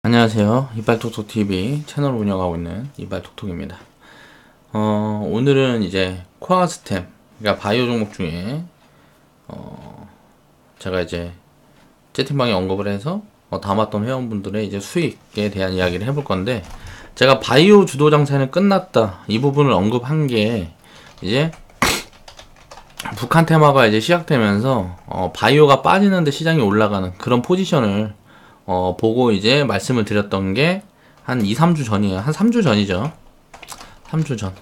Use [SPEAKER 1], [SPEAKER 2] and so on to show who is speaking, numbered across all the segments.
[SPEAKER 1] 안녕하세요. 이빨톡톡TV 채널 운영하고 있는 이빨톡톡입니다. 오늘은 이제 코아스템, 그러니까 바이오 종목 중에 제가 이제 채팅방에 언급을 해서 담았던 회원분들의 이제 수익에 대한 이야기를 해볼 건데, 제가 바이오 주도 장세는 끝났다 이 부분을 언급한 게 이제 북한 테마가 이제 시작되면서 바이오가 빠지는데 시장이 올라가는 그런 포지션을 보고 이제 말씀을 드렸던 게 한 2-3주 전이에요. 한 3주 전이죠. 3주 전.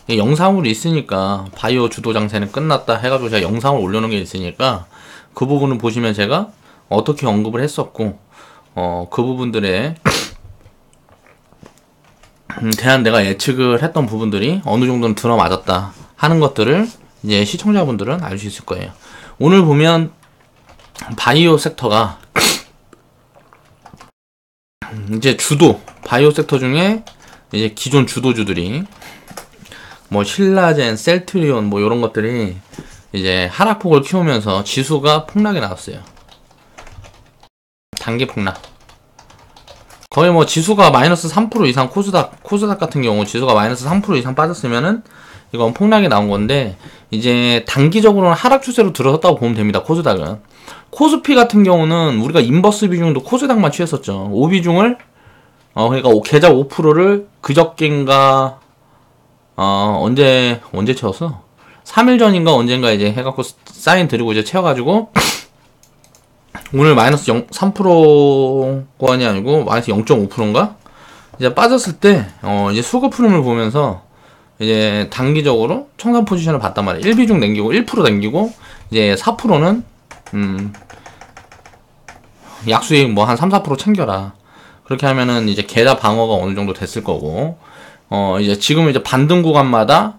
[SPEAKER 1] 영상으로 있으니까 바이오 주도 장세는 끝났다 해가지고 제가 영상을 올려놓은 게 있으니까 그 부분을 보시면 제가 어떻게 언급을 했었고 그 부분들에 대한 내가 예측을 했던 부분들이 어느 정도는 들어맞았다 하는 것들을 이제 시청자분들은 알 수 있을 거예요. 오늘 보면 바이오 섹터가 이제 주도 바이오 섹터 중에 이제 기존 주도주들이 뭐 신라젠, 셀트리온 뭐 이런 것들이 이제 하락폭을 키우면서 지수가 폭락이 나왔어요. 단기 폭락. 거의 뭐 지수가 마이너스 3% 이상 코스닥 같은 경우 지수가 마이너스 3% 이상 빠졌으면은 이건 폭락이 나온 건데, 이제 단기적으로는 하락 추세로 들어섰다고 보면 됩니다. 코스닥은. 코스피 같은 경우는 우리가 인버스 비중도 코스닥만 취했었죠. 5비중을 그러니까 계좌 5%를 그저께인가 언제 채웠어? 3일 전인가 언젠가 이제 해갖고 사인 드리고 이제 채워가지고 오늘 마이너스 3%권이 아니고 마이너스 0.5%인가? 이제 빠졌을 때 이제 수급 흐름을 보면서 이제 단기적으로 청산 포지션을 봤단 말이에요. 1비중 남기고 1% 남기고 이제 4%는 약수익 뭐 한 3-4% 챙겨라. 그렇게 하면은 이제 계좌 방어가 어느 정도 됐을 거고, 이제 지금 이제 반등 구간마다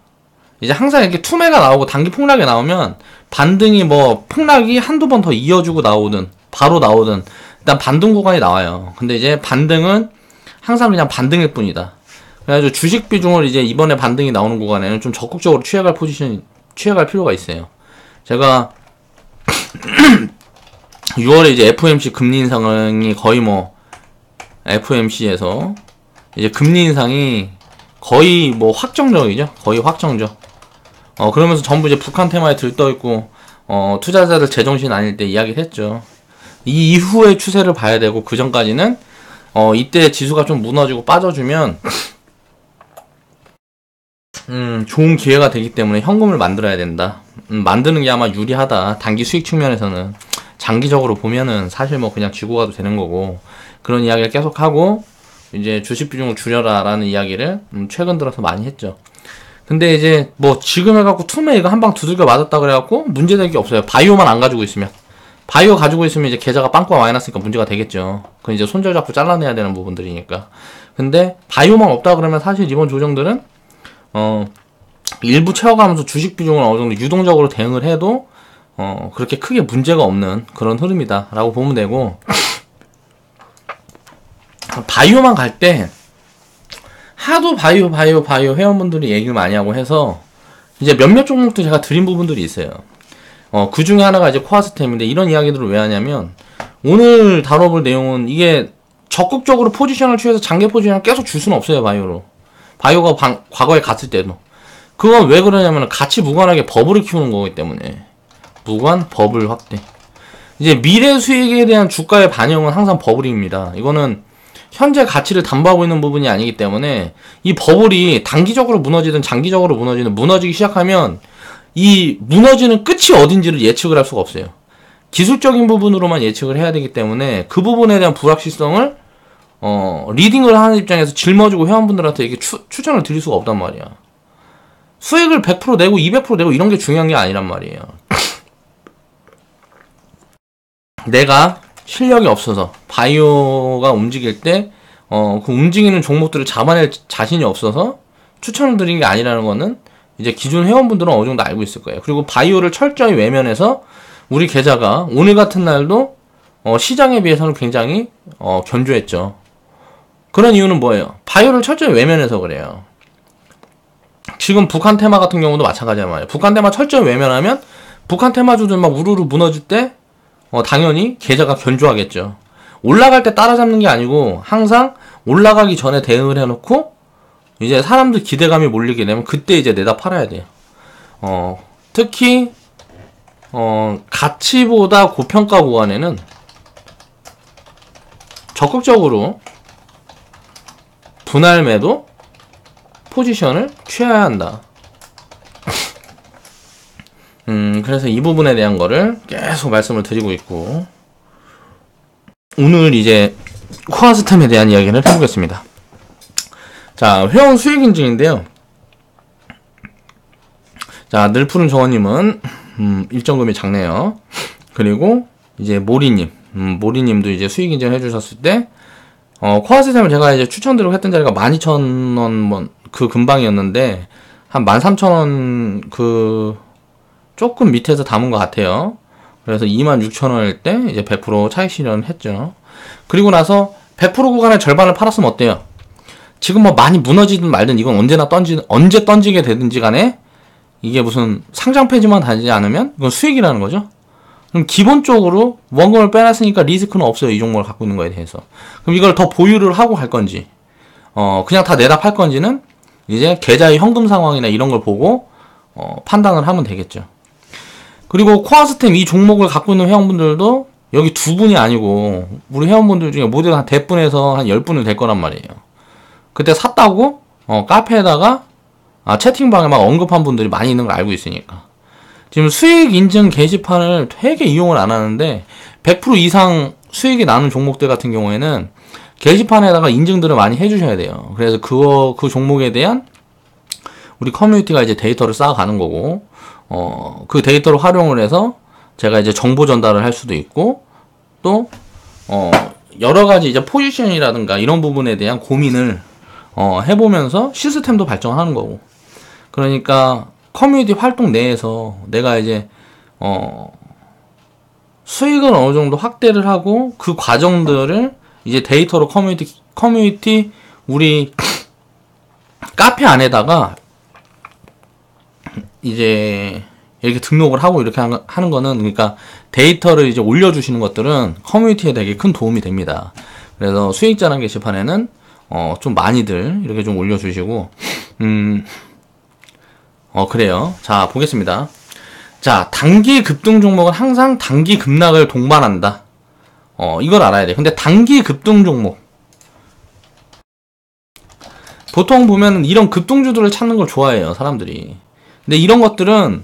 [SPEAKER 1] 이제 항상 이렇게 투매가 나오고 단기 폭락이 나오면 반등이 뭐 폭락이 한두 번 더 이어주고 나오든 바로 나오든 일단 반등 구간이 나와요. 근데 이제 반등은 항상 그냥 반등일 뿐이다. 그래가지고 주식 비중을 이제 이번에 반등이 나오는 구간에는 좀 적극적으로 취해갈 필요가 있어요. 제가 6월에 이제 FOMC 금리 인상이 거의 뭐 FOMC에서 이제 금리 인상이 거의 뭐 확정적이죠. 거의 확정적. 그러면서 전부 이제 북한 테마에 들떠있고 투자자들 제정신 아닐 때 이야기를 했죠. 이 이후의 추세를 봐야 되고, 그 전까지는 이때 지수가 좀 무너지고 빠져주면 좋은 기회가 되기 때문에 현금을 만들어야 된다. 만드는 게 아마 유리하다. 단기 수익 측면에서는. 장기적으로 보면은 사실 뭐 그냥 쥐고 가도 되는 거고, 그런 이야기를 계속 하고 이제 주식 비중을 줄여라 라는 이야기를 최근 들어서 많이 했죠. 근데 이제 뭐 지금 해갖고 투매 이거 한방 두들겨 맞았다 그래갖고 문제될 게 없어요. 바이오만 안 가지고 있으면. 바이오 가지고 있으면 이제 계좌가 빵꾸가 많이 났으니까 문제가 되겠죠. 그건 이제 손절 잡고 잘라내야 되는 부분들이니까. 근데 바이오만 없다 그러면 사실 이번 조정들은 일부 채워가면서 주식 비중을 어느 정도 유동적으로 대응을 해도 그렇게 크게 문제가 없는 그런 흐름이다 라고 보면 되고, 바이오만 갈 때 하도 바이오 회원분들이 얘기를 많이 하고 해서 이제 몇몇 종목도 제가 드린 부분들이 있어요. 그 중에 하나가 이제 코아스템인데, 이런 이야기들을 왜 하냐면 오늘 다뤄볼 내용은 이게 적극적으로 포지션을 취해서 장기 포지션을 계속 줄 수는 없어요. 바이오가 과거에 갔을 때도. 그건 왜 그러냐면 같이 무관하게 버블을 키우는 거기 때문에. 무관 버블 확대. 이제 미래 수익에 대한 주가의 반영은 항상 버블입니다. 이거는 현재 가치를 담보하고 있는 부분이 아니기 때문에 이 버블이 단기적으로 무너지든 장기적으로 무너지기 시작하면 이 무너지는 끝이 어딘지를 예측을 할 수가 없어요. 기술적인 부분으로만 예측을 해야 되기 때문에 그 부분에 대한 불확실성을 리딩을 하는 입장에서 짊어지고 회원분들한테 이렇게 추천을 드릴 수가 없단 말이야. 수익을 100% 내고 200% 내고 이런 게 중요한 게 아니란 말이에요. 내가 실력이 없어서 바이오가 움직일 때 그 움직이는 종목들을 잡아낼 자신이 없어서 추천을 드린 게 아니라는 거는 이제 기존 회원분들은 어느 정도 알고 있을 거예요. 그리고 바이오를 철저히 외면해서 우리 계좌가 오늘 같은 날도 시장에 비해서는 굉장히 견조했죠. 그런 이유는 뭐예요? 바이오를 철저히 외면해서 그래요. 지금 북한 테마 같은 경우도 마찬가지란 말이에요. 북한 테마 철저히 외면하면 북한 테마주들 막 우르르 무너질 때 당연히 계좌가 견조하겠죠. 올라갈 때 따라잡는 게 아니고 항상 올라가기 전에 대응을 해놓고 이제 사람들 기대감이 몰리게 되면 그때 이제 내다 팔아야 돼요. 특히 가치보다 고평가 구간에는 적극적으로 분할 매도 포지션을 취해야 한다. 그래서 이 부분에 대한 거를 계속 말씀을 드리고 있고, 오늘 이제 코아스템에 대한 이야기를 해보겠습니다. 자, 회원 수익 인증인데요. 자, 늘푸른 정원님은 일정금이 작네요. 그리고 이제 모리님, 모리님도 이제 수익 인증 해주셨을 때, 코아스템을 제가 이제 추천드리고 했던 자리가 12,000원 그 근방이었는데 한 13,000원 그 조금 밑에서 담은 것 같아요. 그래서 26,000원일 때 이제 100% 차익 실현을 했죠. 그리고 나서 100% 구간의 절반을 팔았으면 어때요? 지금 뭐 많이 무너지든 말든 이건 언제 던지게 되든지 간에 이게 무슨 상장 폐지만 되지 않으면 이건 수익이라는 거죠. 그럼 기본적으로 원금을 빼놨으니까 리스크는 없어요. 이 종목을 갖고 있는 거에 대해서. 그럼 이걸 더 보유를 하고 갈 건지, 그냥 다 내다 팔 건지는 이제 계좌의 현금 상황이나 이런 걸 보고 판단을 하면 되겠죠. 그리고 코아스템 이 종목을 갖고 있는 회원분들도 여기 두 분이 아니고 우리 회원분들 중에 모두 한 대분에서 한 10분은 될 거란 말이에요. 그때 샀다고 카페에다가 채팅방에 막 언급한 분들이 많이 있는 걸 알고 있으니까. 지금 수익 인증 게시판을 되게 이용을 안 하는데 100% 이상 수익이 나는 종목들 같은 경우에는 게시판에다가 인증들을 많이 해주셔야 돼요. 그래서 그 종목에 대한 우리 커뮤니티가 이제 데이터를 쌓아가는 거고, 그 데이터를 활용을 해서 제가 이제 정보 전달을 할 수도 있고, 또, 여러 가지 이제 포지션이라든가 이런 부분에 대한 고민을, 해보면서 시스템도 발전하는 거고. 그러니까 커뮤니티 활동 내에서 내가 이제, 수익을 어느 정도 확대를 하고 그 과정들을 이제 데이터로 커뮤니티 우리 카페 안에다가 이제 이렇게 등록을 하고 이렇게 하는 거는, 그러니까 데이터를 이제 올려주시는 것들은 커뮤니티에 되게 큰 도움이 됩니다. 그래서 수익자랑 게시판에는 좀 많이들 이렇게 좀 올려주시고, 그래요. 자, 보겠습니다. 자, 단기 급등 종목은 항상 단기 급락을 동반한다. 이걸 알아야 돼. 근데 단기 급등 종목, 보통 보면 이런 급등주들을 찾는 걸 좋아해요, 사람들이. 근데 이런 것들은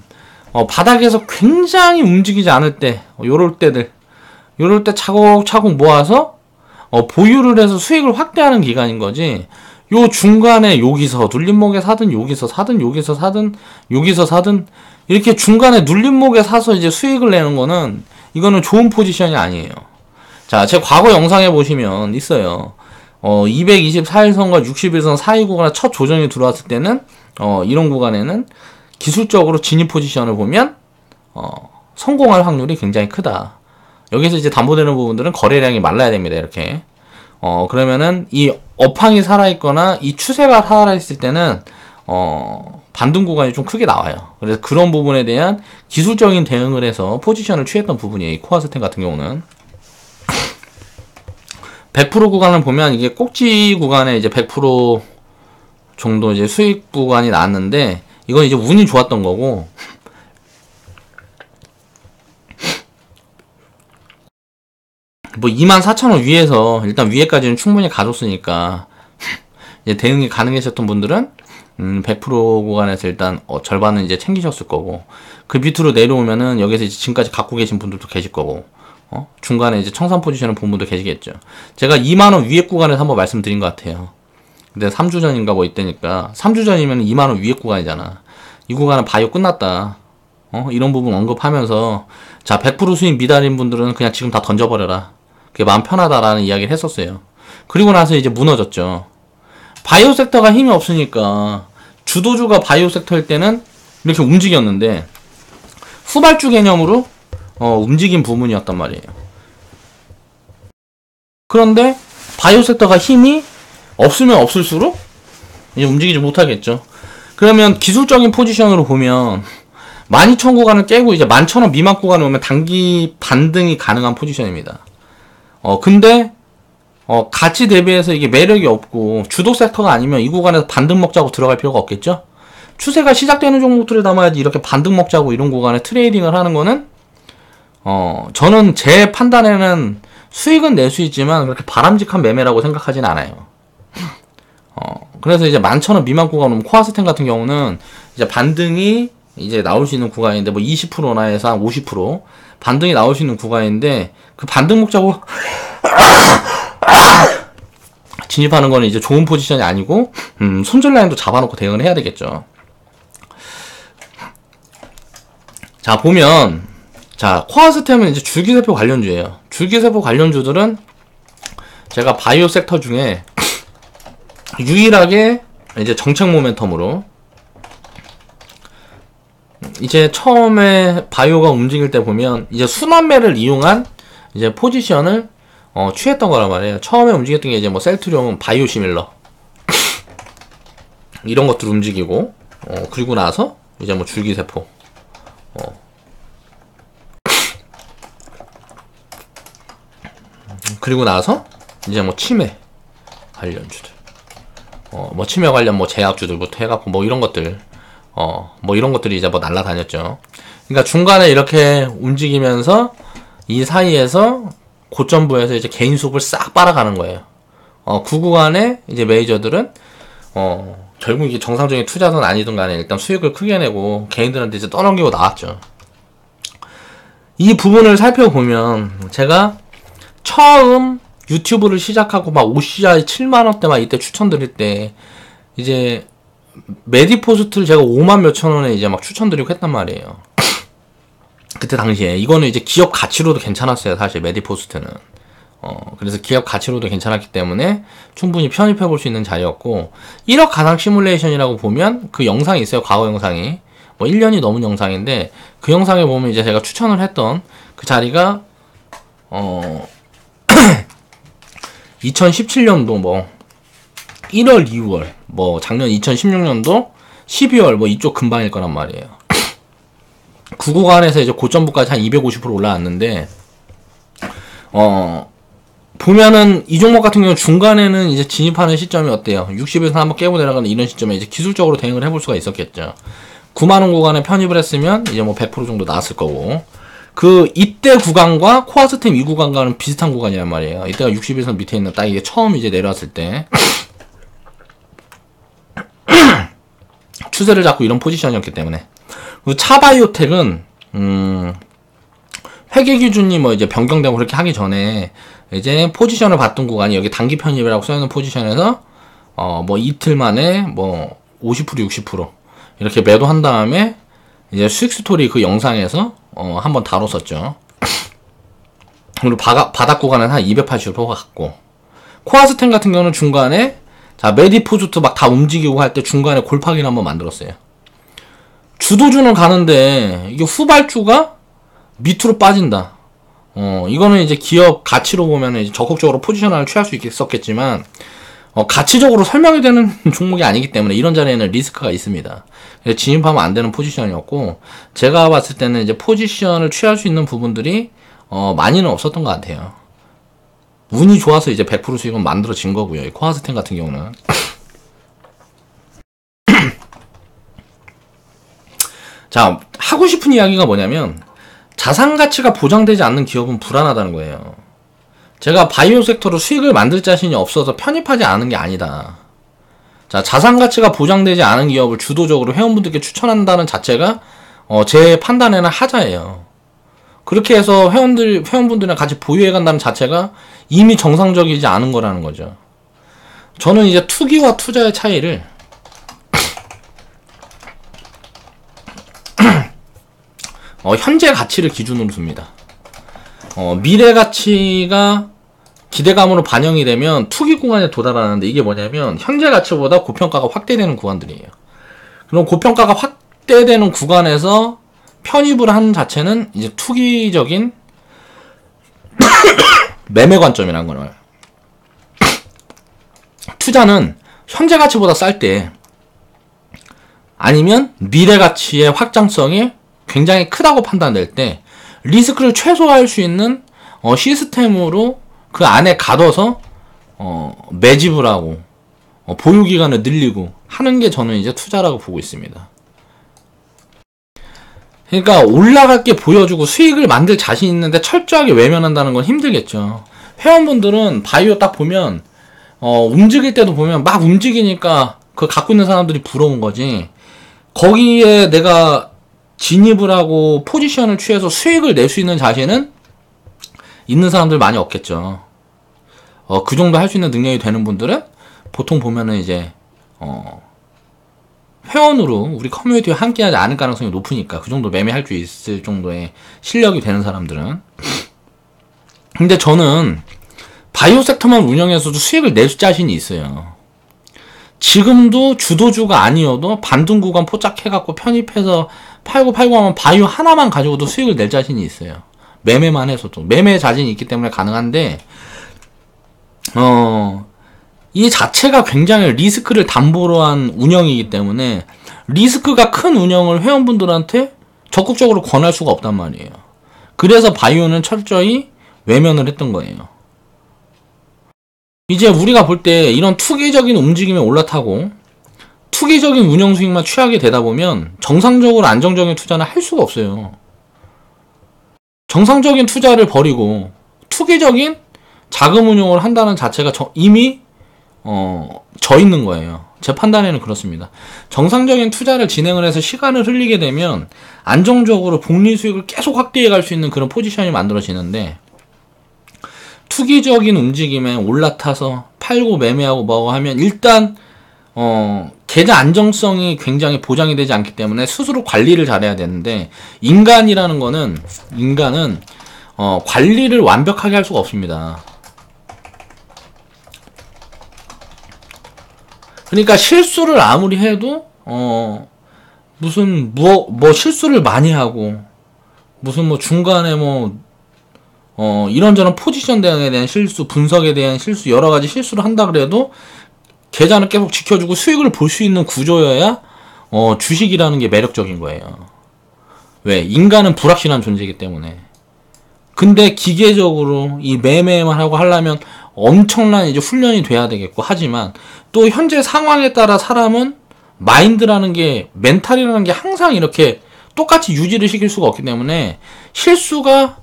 [SPEAKER 1] 바닥에서 굉장히 움직이지 않을 때, 요럴 때 차곡차곡 모아서 보유를 해서 수익을 확대하는 기간인 거지. 요 중간에 여기서 눌림목에 사든 여기서 사든 이렇게 중간에 눌림목에 사서 이제 수익을 내는 거는, 이거는 좋은 포지션이 아니에요. 자, 제 과거 영상에 보시면 있어요. 224일선과 60일선 사이 구간에 첫 조정이 들어왔을 때는 이런 구간에는 기술적으로 진입 포지션을 보면 성공할 확률이 굉장히 크다. 여기서 이제 담보되는 부분들은 거래량이 말라야 됩니다. 이렇게. 그러면은 이 업황이 살아있거나 이 추세가 살아있을 때는 반등 구간이 좀 크게 나와요. 그래서 그런 부분에 대한 기술적인 대응을 해서 포지션을 취했던 부분이에요. 이 코아스템 같은 경우는 100% 구간을 보면 이게 꼭지 구간에 이제 100% 정도 이제 수익 구간이 나왔는데, 이건 이제 운이 좋았던 거고, 뭐 24,000원 위에서 일단 위에까지는 충분히 가줬으니까 이제 대응이 가능하셨던 분들은 100% 구간에서 일단 절반은 이제 챙기셨을 거고, 그 밑으로 내려오면은 여기서 이제 지금까지 갖고 계신 분들도 계실 거고, 중간에 이제 청산 포지션을 본 분도 계시겠죠. 제가 2만원 위에 구간에서 한번 말씀드린 것 같아요. 근데 3주 전인가 뭐 이때니까 3주 전이면 2만원 위에 구간이잖아. 이 구간은 바이오 끝났다. 이런 부분 언급하면서, 자, 100% 수익 미달인 분들은 그냥 지금 다 던져버려라. 그게 마음 편하다라는 이야기를 했었어요. 그리고 나서 이제 무너졌죠. 바이오 섹터가 힘이 없으니까 주도주가 바이오 섹터일 때는 이렇게 움직였는데, 후발주 개념으로 움직인 부분이었단 말이에요. 그런데 바이오 섹터가 힘이 없으면 없을수록 이제 움직이지 못하겠죠. 그러면 기술적인 포지션으로 보면 12,000 구간을 깨고 이제 11,000원 미만 구간에 오면 단기 반등이 가능한 포지션입니다. 근데 가치 대비해서 이게 매력이 없고 주도 섹터가 아니면 이 구간에서 반등 먹자고 들어갈 필요가 없겠죠? 추세가 시작되는 종목들을 담아야지 이렇게 반등 먹자고 이런 구간에 트레이딩을 하는 거는 저는 제 판단에는 수익은 낼 수 있지만 그렇게 바람직한 매매라고 생각하진 않아요. 그래서 이제 11,000원 미만 구간 오면 코아스템 같은 경우는 이제 반등이 이제 나올 수 있는 구간인데 뭐 20%나 해서 한 50% 반등이 나올 수 있는 구간인데 그 반등 먹자고 진입하는 거는 이제 좋은 포지션이 아니고 손절 라인도 잡아놓고 대응을 해야 되겠죠. 자 보면 자 코아스템은 이제 줄기세포 관련주예요. 줄기세포 관련주들은 제가 바이오 섹터 중에 유일하게 이제 정책 모멘텀으로 이제 처음에 바이오가 움직일 때 보면 이제 순환매를 이용한 이제 포지션을 취했던 거란 말이에요. 처음에 움직였던 게 이제 뭐 셀트리온, 바이오 시밀러 이런 것들 움직이고 그리고 나서 이제 뭐 줄기세포 그리고 나서 이제 뭐 치매 관련주들 뭐 치매 관련 뭐 제약주들부터 해갖고 뭐 이런 것들 뭐 이런 것들이 이제 뭐 날라다녔죠. 그러니까 중간에 이렇게 움직이면서 이 사이에서 고점부에서 이제 개인 수급을 싹 빨아가는 거예요. 그 구간에 이제 메이저들은 결국 이게 정상적인 투자든 아니든 간에 일단 수익을 크게 내고 개인들한테 이제 떠넘기고 나왔죠. 이 부분을 살펴보면 제가 처음 유튜브를 시작하고 막 OCI 7만원대 막 이때 추천드릴 때 이제 메디포스트를 제가 5만 몇천 원에 이제 막 추천드리고 했단 말이에요. 그때 당시에 이거는 이제 기업 가치로도 괜찮았어요. 사실 메디포스트는 그래서 기업 가치로도 괜찮았기 때문에 충분히 편입해 볼 수 있는 자리였고 1억 가상 시뮬레이션이라고 보면 그 영상이 있어요. 과거 영상이 뭐 1년이 넘은 영상인데 그 영상에 보면 이제 제가 추천을 했던 그 자리가 2017년도 뭐 1월, 2월, 뭐 작년 2016년도 12월 뭐 이쪽 근방일 거란 말이에요. 그 구간에서 이제 고점부까지 한 250% 올라왔는데 보면은 이 종목 같은 경우 중간에는 이제 진입하는 시점이 어때요? 60에서 한번 깨고 내려가는 이런 시점에 이제 기술적으로 대응을 해볼 수가 있었겠죠. 9만원 구간에 편입을 했으면 이제 뭐 100% 정도 나왔을 거고 그 이때 구간과 코아스템 이 구간과는 비슷한 구간이란 말이에요. 이때가 60에서 밑에 있는 딱 이게 처음 이제 내려왔을 때 추세를 잡고 이런 포지션이었기 때문에 그리고 차바이오텍은 회계 기준이 뭐 이제 변경되고 그렇게 하기 전에 이제 포지션을 봤던 구간이 여기 단기 편입이라고 써있는 포지션에서 뭐 이틀 만에 뭐 50% 60% 이렇게 매도한 다음에 이제 수익 스토리 그 영상에서 한번 다뤘었죠. 그리고 바닥 구간은 한 280% 갔고 코아스템 같은 경우는 중간에 자 메디포즈트 막 다 움직이고 할 때 중간에 골파기를 한번 만들었어요. 주도주는 가는데 이게 후발주가 밑으로 빠진다. 이거는 이제 기업 가치로 보면 이제 적극적으로 포지셔널을 취할 수 있었겠지만 가치적으로 설명이 되는 종목이 아니기 때문에 이런 자리에는 리스크가 있습니다. 그래서 진입하면 안 되는 포지션이었고 제가 봤을 때는 이제 포지션을 취할 수 있는 부분들이 많이는 없었던 것 같아요. 운이 좋아서 이제 100% 수익은 만들어진 거고요. 이 코아스템 같은 경우는 자 하고 싶은 이야기가 뭐냐면 자산 가치가 보장되지 않는 기업은 불안하다는 거예요. 제가 바이오 섹터로 수익을 만들 자신이 없어서 편입하지 않은 게 아니다. 자, 자산 가치가 보장되지 않은 기업을 주도적으로 회원분들께 추천한다는 자체가 제 판단에는 하자예요. 그렇게 해서 회원분들이랑 같이 보유해 간다는 자체가 이미 정상적이지 않은 거라는 거죠. 저는 이제 투기와 투자의 차이를 현재 가치를 기준으로 둡니다. 미래 가치가 기대감으로 반영이 되면 투기 구간에 도달하는데 이게 뭐냐면 현재 가치보다 고평가가 확대되는 구간들이에요. 그럼 고평가가 확대되는 구간에서 편입을 하는 자체는 이제 투기적인 매매 관점이라는 거예요. 투자는 현재 가치보다 쌀 때 아니면 미래 가치의 확장성이 굉장히 크다고 판단될 때 리스크를 최소화할 수 있는 시스템으로 그 안에 가둬서 매집을 하고 보유기간을 늘리고 하는 게 저는 이제 투자라고 보고 있습니다. 그러니까 올라갈게 보여주고 수익을 만들 자신 있는데 철저하게 외면한다는 건 힘들겠죠. 회원분들은 바이오 딱 보면 움직일 때도 보면 막 움직이니까 그 갖고 있는 사람들이 부러운 거지, 거기에 내가 진입을 하고 포지션을 취해서 수익을 낼 수 있는 자신은 있는 사람들 많이 없겠죠. 그 정도 할 수 있는 능력이 되는 분들은 보통 보면은 이제 회원으로 우리 커뮤니티와 함께하지 않을 가능성이 높으니까, 그 정도 매매할 수 있을 정도의 실력이 되는 사람들은. 근데 저는 바이오 섹터만 운영해서도 수익을 낼 자신이 있어요. 지금도 주도주가 아니어도 반등 구간 포착해갖고 편입해서 팔고 하면 바이오 하나만 가지고도 수익을 낼 자신이 있어요. 매매만 해서도. 매매 자신이 있기 때문에 가능한데, 이 자체가 굉장히 리스크를 담보로 한 운영이기 때문에 리스크가 큰 운영을 회원분들한테 적극적으로 권할 수가 없단 말이에요. 그래서 바이오는 철저히 외면을 했던 거예요. 이제 우리가 볼 때 이런 투기적인 움직임에 올라타고 투기적인 운영 수익만 취하게 되다 보면 정상적으로 안정적인 투자는 할 수가 없어요. 정상적인 투자를 버리고 투기적인 자금 운용을 한다는 자체가 이미 져 있는 거예요. 제 판단에는 그렇습니다. 정상적인 투자를 진행을 해서 시간을 흘리게 되면 안정적으로 복리 수익을 계속 확대해 갈 수 있는 그런 포지션이 만들어지는데, 투기적인 움직임에 올라타서 팔고 매매하고 뭐고 하면 일단 계좌 안정성이 굉장히 보장이 되지 않기 때문에 스스로 관리를 잘해야 되는데, 인간은 관리를 완벽하게 할 수가 없습니다. 그러니까 실수를 아무리 해도 무슨 실수를 많이 하고, 무슨 중간에 이런저런 포지션 대응에 대한 실수, 분석에 대한 실수, 여러 가지 실수를 한다 그래도 계좌는 계속 지켜주고 수익을 볼 수 있는 구조여야 주식이라는 게 매력적인 거예요. 왜? 인간은 불확실한 존재이기 때문에. 근데 기계적으로 이 매매만 하고 하려면 엄청난 이제 훈련이 돼야 되겠고, 하지만 또 현재 상황에 따라 사람은 마인드라는 게, 멘탈이라는 게 항상 이렇게 똑같이 유지를 시킬 수가 없기 때문에 실수가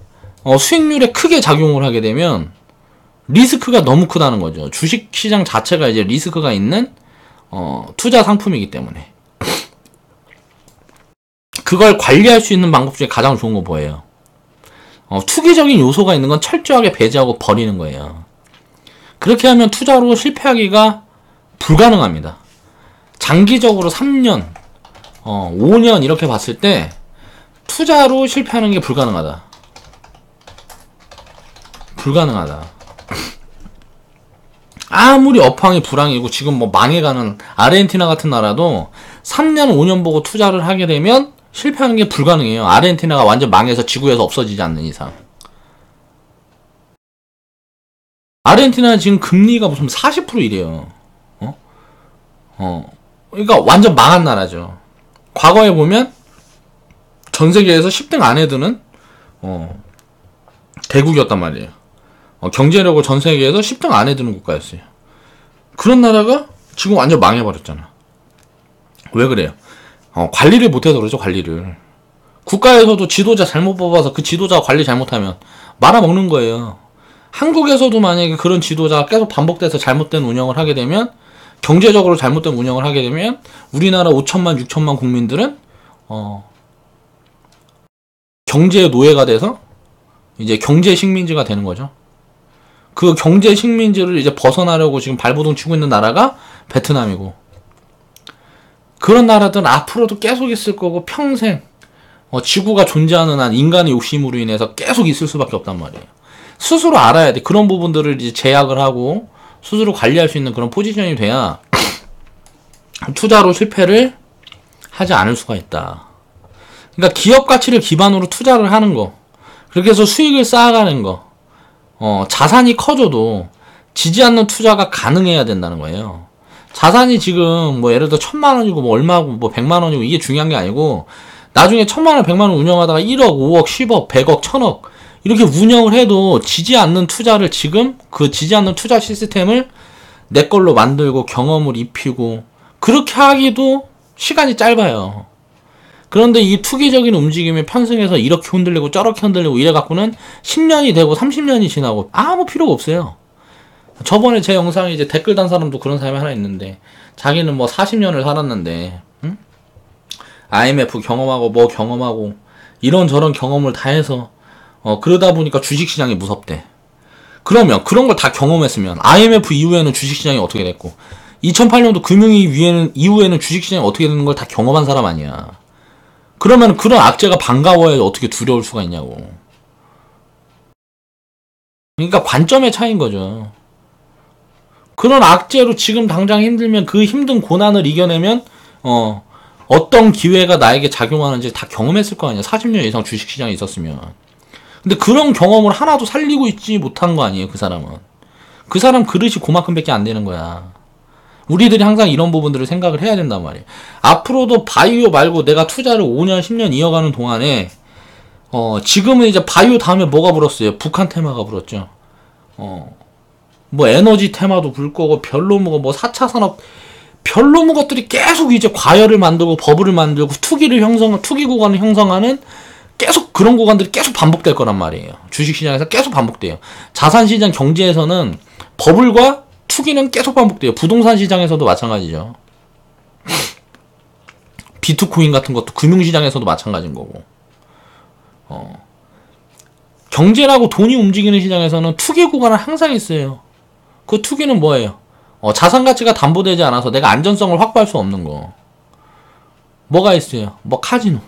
[SPEAKER 1] 수익률에 크게 작용을 하게 되면 리스크가 너무 크다는 거죠. 주식시장 자체가 이제 리스크가 있는 투자 상품이기 때문에. 그걸 관리할 수 있는 방법 중에 가장 좋은 거 뭐예요? 투기적인 요소가 있는 건 철저하게 배제하고 버리는 거예요. 그렇게 하면 투자로 실패하기가 불가능합니다. 장기적으로 3년, 5년 이렇게 봤을 때 투자로 실패하는 게 불가능하다. 아무리 업황이 불황이고 지금 망해가는 아르헨티나 같은 나라도 3년, 5년 보고 투자를 하게 되면 실패하는 게 불가능해요. 아르헨티나가 완전 망해서 지구에서 없어지지 않는 이상. 아르헨티나는 지금 금리가 무슨 40% 이래요. 그러니까 완전 망한 나라죠. 과거에 보면 전 세계에서 10등 안에 드는 대국이었단 말이에요. 경제력으로 전 세계에서 10등 안에 드는 국가였어요. 그런 나라가 지금 완전 망해버렸잖아. 왜 그래요? 관리를 못해서 그러죠. 관리를. 국가에서도 지도자 잘못 뽑아서 그 지도자 관리 잘못하면 말아먹는 거예요. 한국에서도 만약에 그런 지도자가 계속 반복돼서 잘못된 운영을 하게 되면, 경제적으로 잘못된 운영을 하게 되면 우리나라 5천만 6천만 국민들은 경제의 노예가 돼서 이제 경제 식민지가 되는 거죠. 그 경제 식민지를 이제 벗어나려고 지금 발버둥 치고 있는 나라가 베트남이고, 그런 나라들은 앞으로도 계속 있을 거고 평생 지구가 존재하는 한 인간의 욕심으로 인해서 계속 있을 수밖에 없단 말이에요. 스스로 알아야 돼. 그런 부분들을 이제 제약을 하고 스스로 관리할 수 있는 그런 포지션이 돼야 투자로 실패를 하지 않을 수가 있다. 그러니까 기업 가치를 기반으로 투자를 하는 거, 그렇게 해서 수익을 쌓아가는 거, 자산이 커져도 지지 않는 투자가 가능해야 된다는 거예요. 자산이 지금 예를 들어 1,000만원이고 얼마고 100만원이고 이게 중요한 게 아니고, 나중에 1,000만원 100만원 운영하다가 1억 5억 10억 100억 1000억 이렇게 운영을 해도 지지 않는 투자를 지금 그 지지 않는 투자 시스템을 내 걸로 만들고 경험을 입히고 그렇게 하기도 시간이 짧아요. 그런데 이 투기적인 움직임에 편승해서 이렇게 흔들리고 저렇게 흔들리고 이래갖고는 10년이 되고 30년이 지나고 아무 필요가 없어요. 저번에 제 영상에 이제 댓글 단 사람도 그런 사람이 하나 있는데 자기는 뭐 40년을 살았는데 IMF 경험하고 뭐 경험하고 이런저런 경험을 다 해서 그러다 보니까 주식시장이 무섭대. 그러면 그런 걸 다 경험했으면 IMF 이후에는 주식시장이 어떻게 됐고 2008년도 금융위기 이후에는 주식시장이 어떻게 되는 걸 다 경험한 사람 아니야. 그러면 그런 악재가 반가워야 어떻게 두려울 수가 있냐고. 그러니까 관점의 차이인 거죠. 그런 악재로 지금 당장 힘들면 그 힘든 고난을 이겨내면 어떤 기회가 나에게 작용하는지 다 경험했을 거 아니야. 40년 이상 주식시장에 있었으면. 근데 그런 경험을 하나도 살리고 있지 못한 거 아니에요, 그 사람은. 그 사람 그릇이 그만큼밖에 안 되는 거야. 우리들이 항상 이런 부분들을 생각을 해야 된단 말이에요. 앞으로도 바이오 말고 내가 투자를 5년, 10년 이어가는 동안에 지금은 이제 바이오 다음에 뭐가 불었어요? 북한 테마가 불었죠. 뭐 에너지 테마도 불 거고 별로무거 뭐 4차 산업 별로무 것들이 계속 이제 과열을 만들고 버블을 만들고 투기 구간을 형성하는 계속 그런 구간들이 계속 반복될 거란 말이에요. 주식시장에서 계속 반복돼요. 자산시장 경제에서는 버블과 투기는 계속 반복돼요. 부동산 시장에서도 마찬가지죠. 비트코인 같은 것도 금융시장에서도 마찬가지인 거고. 경제라고 돈이 움직이는 시장에서는 투기 구간은 항상 있어요. 그 투기는 뭐예요? 자산 가치가 담보되지 않아서 내가 안전성을 확보할 수 없는 거. 뭐가 있어요? 뭐 카지노.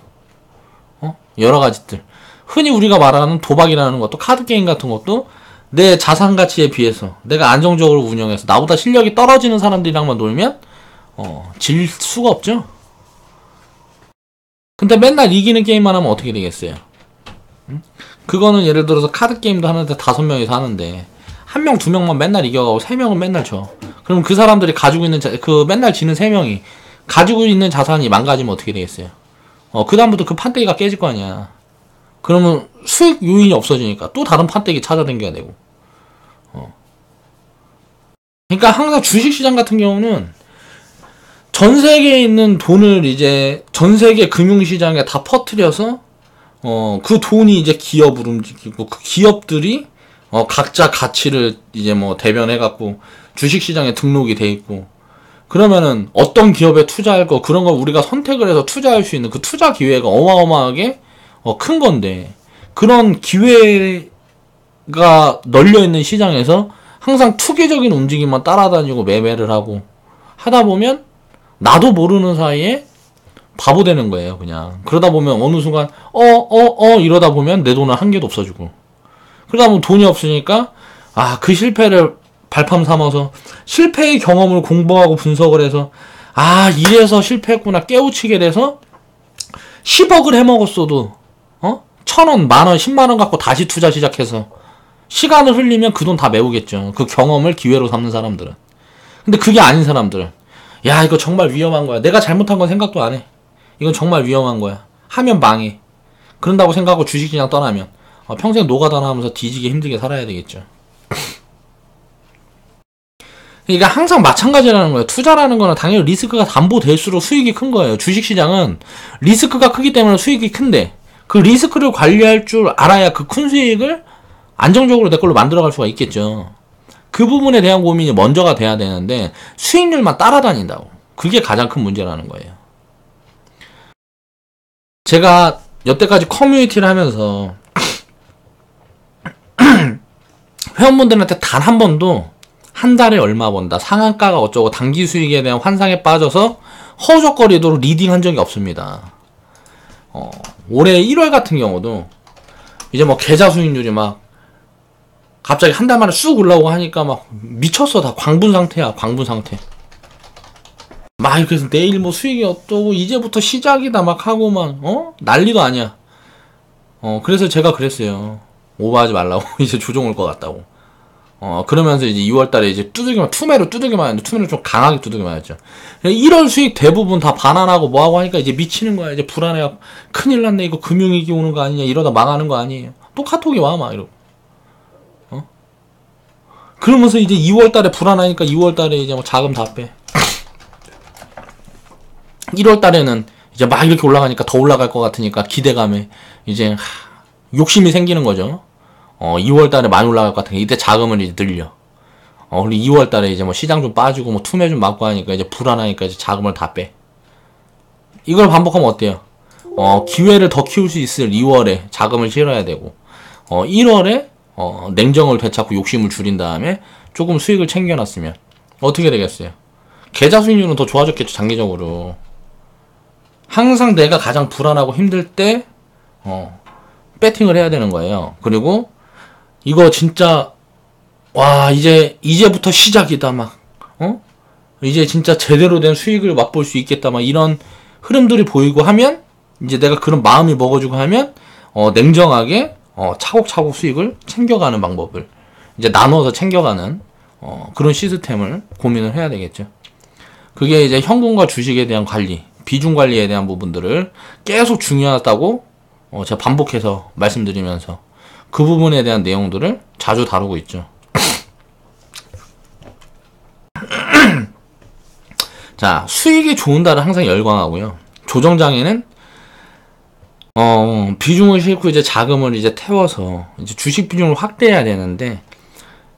[SPEAKER 1] 여러 가지들. 흔히 우리가 말하는 도박이라는 것도 카드게임 같은 것도 내 자산 가치에 비해서 내가 안정적으로 운영해서 나보다 실력이 떨어지는 사람들이랑만 놀면 질 수가 없죠. 근데 맨날 이기는 게임만 하면 어떻게 되겠어요? 그거는 예를 들어서 카드게임도 하는데 5명이서 하는데 1명, 2명만 맨날 이겨가고 3명은 맨날 져. 그럼 그 사람들이 가지고 있는 그 맨날 지는 3명이 가지고 있는 자산이 망가지면 어떻게 되겠어요? 그 다음부터 그 판때기가 깨질 거 아니야. 그러면 수익 요인이 없어지니까 또 다른 판때기 찾아다녀야 되고. 그러니까 항상 주식시장 같은 경우는 전 세계에 있는 돈을 이제 전 세계 금융시장에 다 퍼뜨려서 그 돈이 이제 기업을 움직이고 그 기업들이 각자 가치를 이제 뭐 대변해갖고 주식시장에 등록이 돼 있고 그러면은 어떤 기업에 투자할 거 그런 걸 우리가 선택을 해서 투자할 수 있는 그 투자 기회가 어마어마하게 큰 건데 그런 기회가 널려있는 시장에서 항상 투기적인 움직임만 따라다니고 매매를 하고 하다 보면 나도 모르는 사이에 바보 되는 거예요, 그냥. 그러다 보면 어느 순간 이러다 보면 내 돈은 한 개도 없어지고 그러다 보면 돈이 없으니까 그 실패를 발판 삼아서 실패의 경험을 공부하고 분석을 해서 이래서 실패했구나 깨우치게 돼서 10억을 해먹었어도 1,000원, 만원, 10만원 갖고 다시 투자 시작해서 시간을 흘리면 그 돈 다 메우겠죠. 그 경험을 기회로 삼는 사람들은. 근데 그게 아닌 사람들은 야 이거 정말 위험한 거야. 내가 잘못한 건 생각도 안 해. 이건 정말 위험한 거야. 하면 망해. 그런다고 생각하고 주식시장 떠나면 평생 노가다 하면서 뒤지게 힘들게 살아야 되겠죠. 그러니까 항상 마찬가지라는 거예요. 투자라는 거는 당연히 리스크가 담보될수록 수익이 큰 거예요. 주식시장은 리스크가 크기 때문에 수익이 큰데 그 리스크를 관리할 줄 알아야 그 큰 수익을 안정적으로 내 걸로 만들어갈 수가 있겠죠. 그 부분에 대한 고민이 먼저가 돼야 되는데 수익률만 따라다닌다고. 그게 가장 큰 문제라는 거예요. 제가 여태까지 커뮤니티를 하면서 회원분들한테 단 한 번도 한 달에 얼마 번다, 상한가가 어쩌고 단기 수익에 대한 환상에 빠져서 허우적거리도록 리딩한 적이 없습니다. 올해 1월 같은 경우도 이제 뭐 계좌 수익률이 막 갑자기 한 달 만에 쑥 올라오고 하니까 막 미쳤어. 다 광분 상태야. 광분 상태. 막 이렇게 해서 내일 뭐 수익이 어떠고 이제부터 시작이다 막 하고 막 난리도 아니야. 그래서 제가 그랬어요. 오버하지 말라고. 이제 조정 올 것 같다고. 그러면서 이제 2월달에 이제 투매로 두들기만 했는데 투매로 좀 강하게 두들기만 했죠. 1월 수익 대부분 다 반환하고 뭐하고 하니까 이제 미치는 거야. 이제 불안해갖고 큰일 났네. 이거 금융위기 오는 거 아니냐. 이러다 망하는 거 아니에요. 또 카톡이 와, 막 이러고. 그러면서 이제 2월달에 불안하니까 2월달에 이제 뭐 자금 다 빼. 1월달에는 이제 막 이렇게 올라가니까 더 올라갈 것 같으니까 기대감에 이제 욕심이 생기는 거죠. 2월달에 많이 올라갈 것 같으니까 이때 자금을 이제 늘려. 그리고 2월달에 이제 뭐 시장 좀 빠지고 뭐 투매 좀 맞고 하니까 이제 불안하니까 이제 자금을 다 빼. 이걸 반복하면 어때요? 기회를 더 키울 수 있을 2월에 자금을 실어야 되고, 1월에 냉정을 되찾고 욕심을 줄인 다음에 조금 수익을 챙겨놨으면 어떻게 되겠어요? 계좌 수익률은 더 좋아졌겠죠, 장기적으로. 항상 내가 가장 불안하고 힘들 때 배팅을 해야 되는 거예요. 그리고 이거 진짜 와 이제부터 시작이다 막 이제 진짜 제대로 된 수익을 맛볼 수 있겠다 막 이런 흐름들이 보이고 하면 이제 내가 그런 마음이 먹어주고 하면 냉정하게 차곡차곡 수익을 챙겨가는 방법을 이제 나눠서 챙겨가는 그런 시스템을 고민을 해야 되겠죠. 그게 이제 현금과 주식에 대한 관리, 비중 관리에 대한 부분들을 계속 중요하다고 제가 반복해서 말씀드리면서 그 부분에 대한 내용들을 자주 다루고 있죠. 자, 수익이 좋은 달은 항상 열광하고요. 조정장에는 비중을 싣고 이제 자금을 이제 태워서 이제 주식 비중을 확대해야 되는데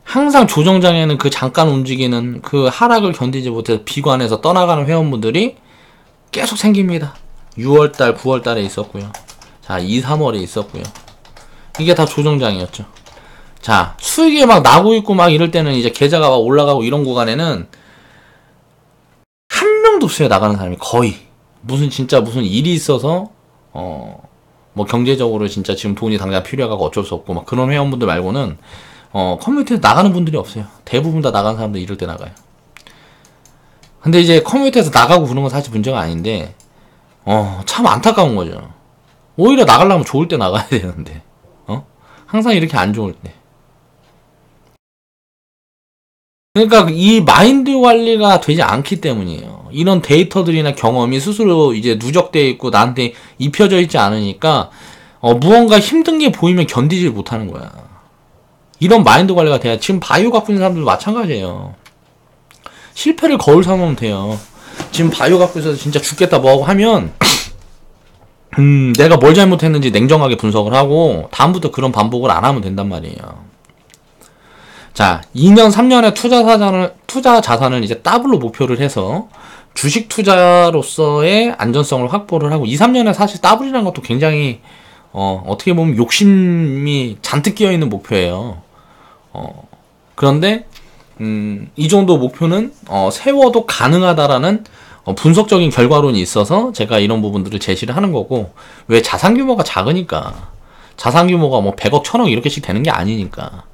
[SPEAKER 1] 항상 조정장에는 그 잠깐 움직이는 그 하락을 견디지 못해서 비관해서 떠나가는 회원분들이 계속 생깁니다. 6월달, 9월달에 있었고요. 자, 2, 3월에 있었고요. 이게 다 조정장이었죠. 자, 수익이 막 나고 있고 막 이럴 때는 이제 계좌가 막 올라가고 이런 구간에는 한 명도 없어요. 나가는 사람이 거의. 진짜 무슨 일이 있어서 뭐 경제적으로 진짜 지금 돈이 당장 필요하고 어쩔 수 없고 막 그런 회원분들 말고는 커뮤니티에서 나가는 분들이 없어요. 대부분 다 나가는 사람들 이럴 때 나가요. 근데 이제 커뮤니티에서 나가고 그런 건 사실 문제가 아닌데 참 안타까운 거죠. 오히려 나가려면 좋을 때 나가야 되는데 항상 이렇게 안 좋을 때. 그러니까 이 마인드 관리가 되지 않기 때문이에요. 이런 데이터들이나 경험이 스스로 이제 누적되어 있고 나한테 입혀져 있지 않으니까 무언가 힘든 게 보이면 견디질 못하는 거야. 이런 마인드 관리가 돼야. 지금 바이오 갖고 있는 사람들도 마찬가지예요. 실패를 거울 삼으면 돼요. 지금 바이오 갖고 있어서 진짜 죽겠다 뭐하고 하면 내가 뭘 잘못했는지 냉정하게 분석을 하고 다음부터 그런 반복을 안 하면 된단 말이에요. 자, 2년, 3년의 투자 자산을 이제 더블로 목표를 해서 주식 투자로서의 안전성을 확보를 하고 2, 3년에 사실 더블이라는 것도 굉장히 어떻게 보면 욕심이 잔뜩 끼어있는 목표예요. 그런데 이 정도 목표는 세워도 가능하다라는 분석적인 결과론이 있어서 제가 이런 부분들을 제시를 하는 거고, 왜 자산 규모가 작으니까. 자산 규모가 뭐 100억, 1000억 이렇게씩 되는 게 아니니까.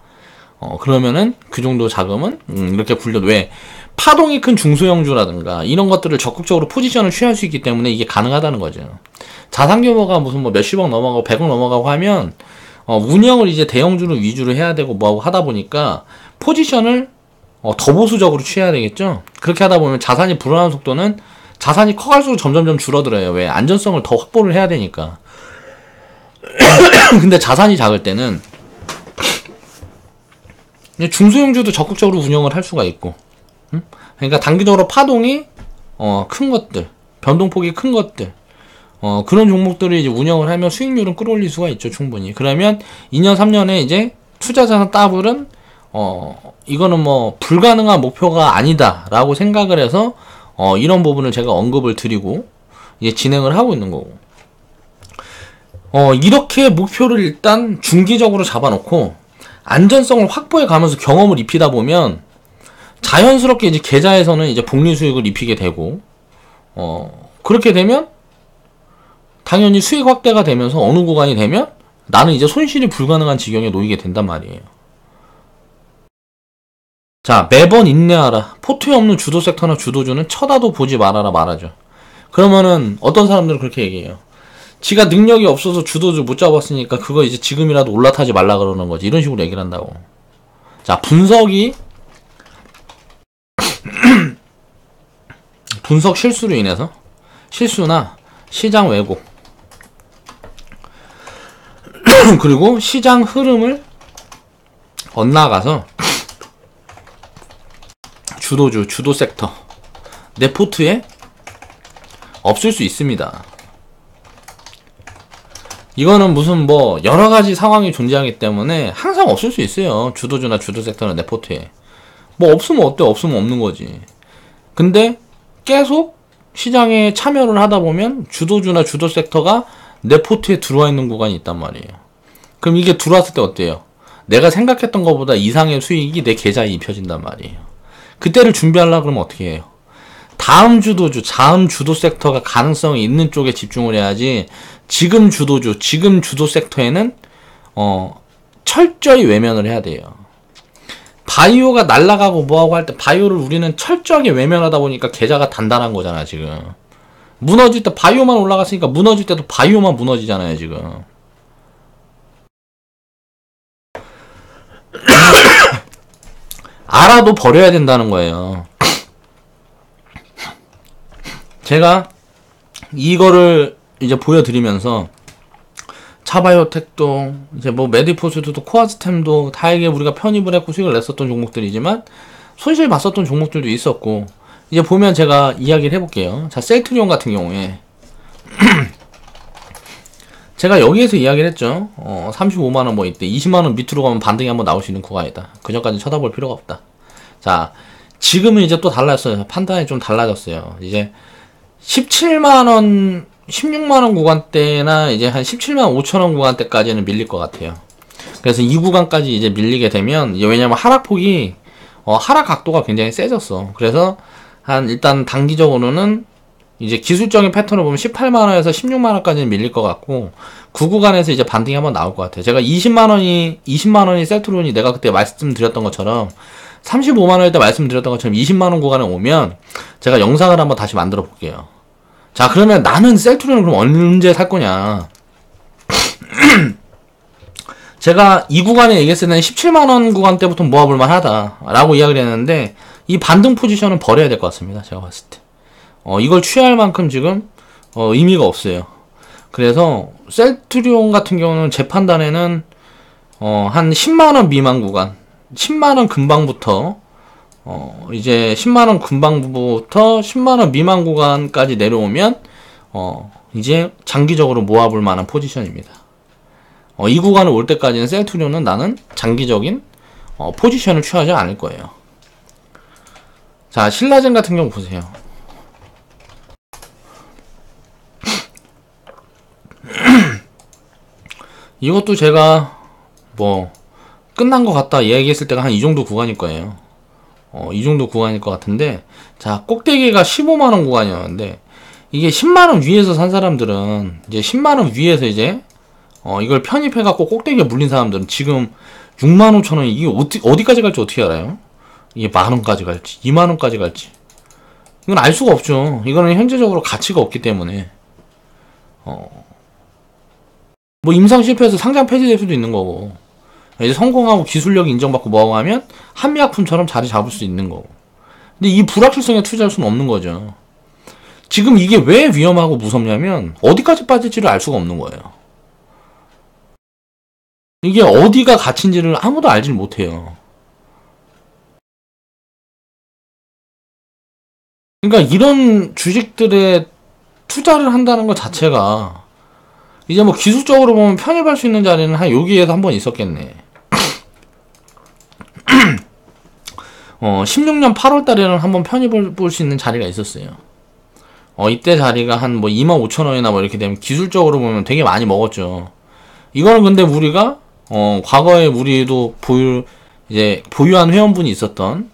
[SPEAKER 1] 그러면은 그 정도 자금은 이렇게 굴려. 왜 파동이 큰 중소형주라든가 이런 것들을 적극적으로 포지션을 취할 수 있기 때문에 이게 가능하다는 거죠. 자산 규모가 무슨 뭐 몇십억 넘어가고 100억 넘어가고 하면 운영을 이제 대형주로 위주로 해야 되고 뭐하고 하다 보니까 포지션을 더 보수적으로 취해야 되겠죠. 그렇게 하다 보면 자산이 불어나는 속도는 자산이 커갈수록 점점점 줄어들어요. 왜? 안전성을 더 확보를 해야 되니까. 근데 자산이 작을 때는 중소형주도 적극적으로 운영을 할 수가 있고, 그러니까 단기적으로 파동이 큰 것들, 변동폭이 큰 것들, 그런 종목들을 이제 운영을 하면 수익률은 끌어올릴 수가 있죠, 충분히. 그러면 2년, 3년에 이제 투자자산 더블은 이거는 뭐 불가능한 목표가 아니다라고 생각을 해서 이런 부분을 제가 언급을 드리고 이제 진행을 하고 있는 거고. 이렇게 목표를 일단 중기적으로 잡아놓고 안전성을 확보해 가면서 경험을 입히다 보면 자연스럽게 이제 계좌에서는 이제 복리 수익을 입히게 되고, 그렇게 되면 당연히 수익 확대가 되면서 어느 구간이 되면 나는 이제 손실이 불가능한 지경에 놓이게 된단 말이에요. 자, 매번 인내하라. 포트에 없는 주도 섹터나 주도주는 쳐다도 보지 말아라 말하죠. 그러면은 어떤 사람들은 그렇게 얘기해요. 지가 능력이 없어서 주도주 못 잡았으니까 그거 이제 지금이라도 올라타지 말라 그러는 거지. 이런 식으로 얘기를 한다고. 자, 분석 실수로 인해서 실수나 시장 왜곡 그리고 시장 흐름을 엇나가서 주도주, 주도 섹터 내 포트에 없을 수 있습니다. 이거는 무슨 뭐 여러가지 상황이 존재하기 때문에 항상 없을 수 있어요. 주도주나 주도 섹터는 내 포트에 뭐 없으면 어때? 없으면 없는 거지. 근데 계속 시장에 참여를 하다 보면 주도주나 주도 섹터가 내 포트에 들어와 있는 구간이 있단 말이에요. 그럼 이게 들어왔을 때 어때요? 내가 생각했던 것보다 이상의 수익이 내 계좌에 입혀진단 말이에요. 그때를 준비하려고 그러면 어떻게 해요? 다음 주도주, 다음 주도 섹터가 가능성이 있는 쪽에 집중을 해야지 지금 주도주, 지금 주도 섹터에는 철저히 외면을 해야 돼요. 바이오가 날아가고 뭐하고 할 때 바이오를 우리는 철저하게 외면하다 보니까 계좌가 단단한 거잖아 지금. 무너질 때 바이오만 올라갔으니까 무너질 때도 바이오만 무너지잖아요 지금. 알아도 버려야 된다는 거예요. 제가 이거를 이제 보여드리면서 차바이오텍도 이제 뭐 메디포스도 코아스템도 다에게 우리가 편입을 했고 수익을 냈었던 종목들이지만 손실 봤었던 종목들도 있었고 이제 보면 제가 이야기를 해볼게요. 자, 셀트리온 같은 경우에 제가 여기에서 이야기를 했죠. 35만원 뭐 이때 20만원 밑으로 가면 반등이 한번 나올 수 있는 구간이다. 그 전까지 쳐다볼 필요가 없다. 자, 지금은 이제 또 달랐어요. 판단이 좀 달라졌어요. 이제 17만원 16만원 구간대나 이제 한 17만 5천원 구간대까지는 밀릴 것 같아요. 그래서 이 구간까지 이제 밀리게 되면 이제 왜냐면 하락폭이 하락 각도가 굉장히 세졌어. 그래서 한 일단 단기적으로는 이제 기술적인 패턴을 보면 18만원에서 16만원까지는 밀릴 것 같고 그 구간에서 이제 반등이 한번 나올 것 같아요. 제가 20만원이 셀트론이 내가 그때 말씀드렸던 것처럼 35만원일 때 말씀드렸던 것처럼 20만원 구간에 오면 제가 영상을 한번 다시 만들어 볼게요. 자, 그러면 나는 셀트론을 그럼 언제 살 거냐? 제가 이 구간에 얘기했을 때는 17만원 구간 때부터 모아볼만 하다 라고 이야기를 했는데 이 반등 포지션은 버려야 될 것 같습니다. 제가 봤을 때 이걸 취할 만큼 지금 의미가 없어요. 그래서 셀트리온 같은 경우는 제 판단에는 한 10만원 미만 구간 10만원 근방부터 이제 10만원 근방부터 10만원 미만 구간까지 내려오면 이제 장기적으로 모아볼 만한 포지션입니다. 이 구간을 올 때까지는 셀트리온은 나는 장기적인 포지션을 취하지 않을 거예요. 자, 신라젠 같은 경우 보세요. 이것도 제가 뭐 끝난 것 같다 얘기했을 때가 한 이 정도 구간일 거예요. 이 정도 구간일 것 같은데, 자, 꼭대기가 15만원 구간이었는데 이게 10만원 위에서 산 사람들은 이제 10만원 위에서 이제 이걸 편입해갖고 꼭대기에 물린 사람들은 지금 6만 5천원 이게 어디까지 갈지 어떻게 알아요? 이게 만원까지 갈지 2만원까지 갈지 이건 알 수가 없죠. 이거는 현재적으로 가치가 없기 때문에 뭐 임상 실패해서 상장 폐지될 수도 있는 거고 이제 성공하고 기술력이 인정받고 뭐하고 하면 한미약품처럼 자리 잡을 수 있는 거고. 근데 이 불확실성에 투자할 수는 없는 거죠. 지금 이게 왜 위험하고 무섭냐면 어디까지 빠질지를 알 수가 없는 거예요. 이게 어디가 가치인지를 아무도 알질 못해요. 그러니까 이런 주식들에 투자를 한다는 것 자체가 이제 뭐 기술적으로 보면 편입할 수 있는 자리는 한 여기에서 한번 있었겠네. 16년 8월 달에는 한번 편입을 볼 수 있는 자리가 있었어요. 이때 자리가 한 뭐 25,000원이나 뭐 이렇게 되면 기술적으로 보면 되게 많이 먹었죠. 이거는 근데 우리가 과거에 우리도 보유한 회원분이 있었던